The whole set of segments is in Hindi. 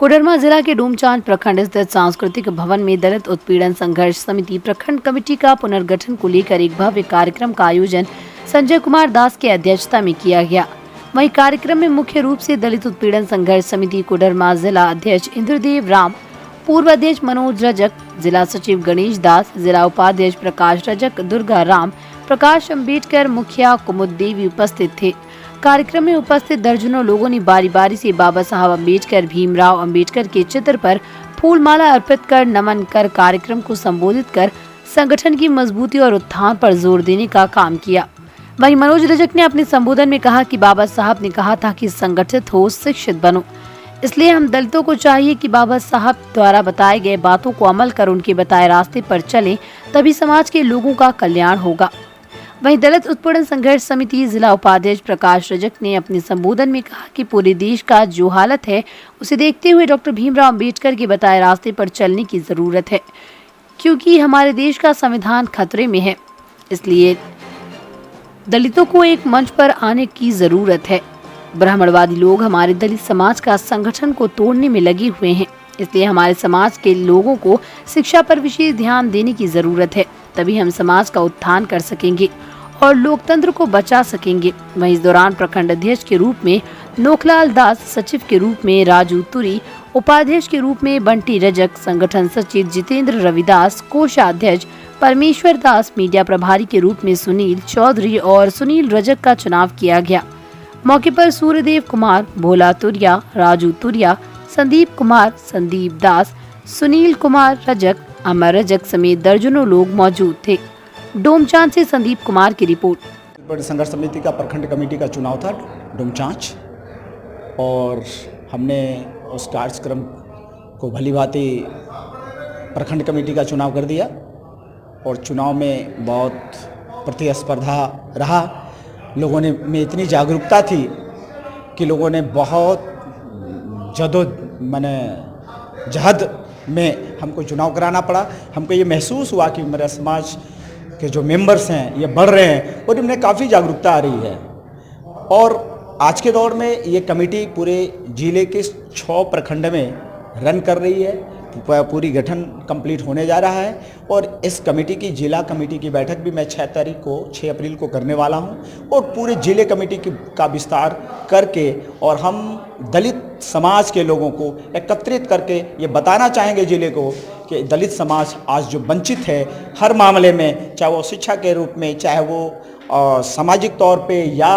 कोडरमा जिला के डोमचांच प्रखंड स्थित सांस्कृतिक भवन में दलित उत्पीड़न संघर्ष समिति प्रखंड कमेटी का पुनर्गठन को लेकर एक भव्य कार्यक्रम का आयोजन संजय कुमार दास की अध्यक्षता में किया गया। वहीं कार्यक्रम में मुख्य रूप से दलित उत्पीड़न संघर्ष समिति कोडरमा जिला अध्यक्ष इंद्रदेव राम, पूर्व अध्यक्ष मनोज रजक, जिला सचिव गणेश दास, जिला उपाध्यक्ष प्रकाश रजक, दुर्गा राम, प्रकाश अम्बेडकर, मुखिया कुमुद देवी उपस्थित थे। कार्यक्रम में उपस्थित दर्जनों लोगों ने बारी बारी से बाबा साहब अम्बेडकर, भीमराव अम्बेडकर के चित्र पर फूलमाला अर्पित कर नमन कर कार्यक्रम को संबोधित कर संगठन की मजबूती और उत्थान पर जोर देने का काम किया। वहीं मनोज रजक ने अपने संबोधन में कहा कि बाबा साहब ने कहा था कि संगठित हो, शिक्षित बनो। इसलिए हम दलितों को चाहिए कि बाबा साहब द्वारा बताए गए बातों को अमल कर उनके बताए रास्ते पर चलें, तभी समाज के लोगों का कल्याण होगा। वहीं दलित उत्पीड़न संघर्ष समिति जिला उपाध्यक्ष प्रकाश रजक ने अपने संबोधन में कहा कि पूरे देश का जो हालत है उसे देखते हुए डॉक्टर भीमराव अम्बेडकर के बताए रास्ते पर चलने की जरूरत है, क्योंकि हमारे देश का संविधान खतरे में है। इसलिए दलितों को एक मंच पर आने की जरूरत है। ब्राह्मणवादी लोग हमारे दलित समाज का संगठन को तोड़ने में लगे हुए हैं, इसलिए हमारे समाज के लोगों को शिक्षा पर विशेष ध्यान देने की जरूरत है, तभी हम समाज का उत्थान कर सकेंगे और लोकतंत्र को बचा सकेंगे। वहीं इस दौरान प्रखंड अध्यक्ष के रूप में नोखलाल दास, सचिव के रूप में राजू तुरी, उपाध्यक्ष के रूप में बंटी रजक, संगठन सचिव जितेंद्र रविदास, कोषाध्यक्ष परमेश्वर दास, मीडिया प्रभारी के रूप में सुनील चौधरी और सुनील रजक का चुनाव किया गया। मौके पर सूर्यदेव कुमार, भोला तुरिया, राजू तुरिया, संदीप कुमार, संदीप दास, सुनील कुमार रजक, अमर रजक समेत दर्जनों लोग मौजूद थे। डोमचांच से संदीप कुमार की रिपोर्ट। संघर्ष समिति का प्रखंड कमेटी का चुनाव था डोमचांच, और हमने उस कार्यक्रम को भलीभांति प्रखंड कमेटी का चुनाव कर दिया और चुनाव में बहुत प्रतिस्पर्धा रहा। लोगों ने में इतनी जागरूकता थी कि लोगों ने बहुत जहद में हमको चुनाव कराना पड़ा। हमको ये महसूस हुआ कि मेरा समाज के जो मेंबर्स हैं ये बढ़ रहे हैं और इनमें काफ़ी जागरूकता आ रही है। और आज के दौर में ये कमेटी पूरे जिले के 6 प्रखंड में रन कर रही है। पूरी गठन कंप्लीट होने जा रहा है और इस कमेटी की जिला कमेटी की बैठक भी मैं 6 अप्रैल को करने वाला हूं और पूरे जिले कमेटी का विस्तार करके और हम दलित समाज के लोगों को एकत्रित करके ये बताना चाहेंगे जिले को कि दलित समाज आज जो वंचित है हर मामले में, चाहे वो शिक्षा के रूप में, चाहे वो सामाजिक तौर पे या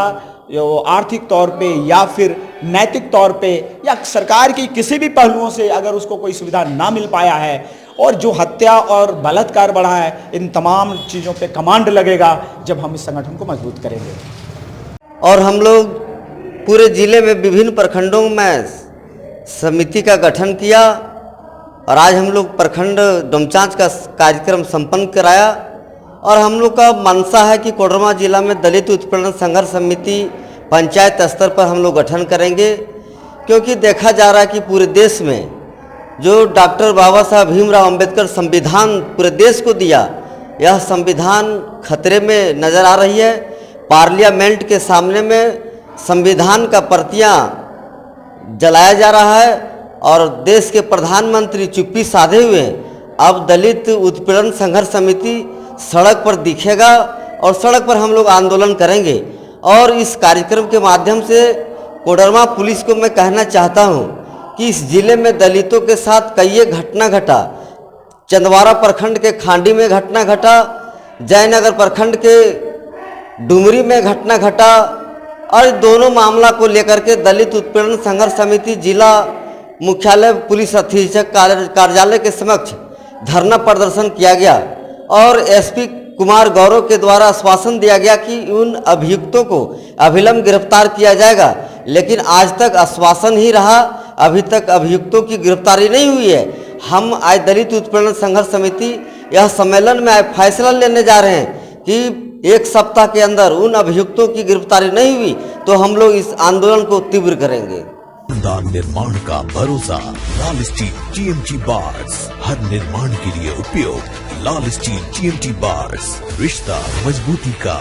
आर्थिक तौर पे या फिर नैतिक तौर पे या सरकार की किसी भी पहलुओं से अगर उसको कोई सुविधा ना मिल पाया है और जो हत्या और बलात्कार बढ़ा है, इन तमाम चीज़ों पे कमांड लगेगा जब हम इस संगठन को मजबूत करेंगे। और हम लोग पूरे जिले में विभिन्न प्रखंडों में समिति का गठन किया और आज हम लोग प्रखंड डोमचांच का कार्यक्रम संपन्न कराया। और हम लोग का मनसा है कि कोडरमा जिला में दलित उत्पीड़न संघर्ष समिति पंचायत स्तर पर हम लोग गठन करेंगे, क्योंकि देखा जा रहा है कि पूरे देश में जो डॉक्टर बाबा साहब भीमराव अम्बेडकर संविधान पूरे देश को दिया, यह संविधान खतरे में नज़र आ रही है। पार्लियामेंट के सामने में संविधान का प्रतियां जलाया जा रहा है और देश के प्रधानमंत्री चुप्पी साधे हुए हैं। अब दलित उत्पीड़न संघर्ष समिति सड़क पर दिखेगा और सड़क पर हम लोग आंदोलन करेंगे। और इस कार्यक्रम के माध्यम से कोडरमा पुलिस को मैं कहना चाहता हूं कि इस जिले में दलितों के साथ कई घटना घटा। चंदवारा प्रखंड के खांडी में घटना घटा, जयनगर प्रखंड के डुमरी में घटना घटा और दोनों मामला को लेकर के दलित उत्पीड़न संघर्ष समिति जिला मुख्यालय पुलिस अधीक्षक कार्यालय के समक्ष धरना प्रदर्शन किया गया और एसपी कुमार गौरव के द्वारा आश्वासन दिया गया कि उन अभियुक्तों को अविलंब गिरफ्तार किया जाएगा, लेकिन आज तक आश्वासन ही रहा, अभी तक अभियुक्तों की गिरफ्तारी नहीं हुई है। हम आज दलित उत्पीड़न संघर्ष समिति यह सम्मेलन में आज फैसला लेने जा रहे हैं कि 1 सप्ताह के अंदर उन अभियुक्तों की गिरफ्तारी नहीं हुई तो हम लोग इस आंदोलन को तीव्र करेंगे। निर्माण का भरोसा लाल स्टील TMT बार्स, हर निर्माण के लिए उपयोग लाल स्टील TMT बार्स, रिश्ता मजबूती का।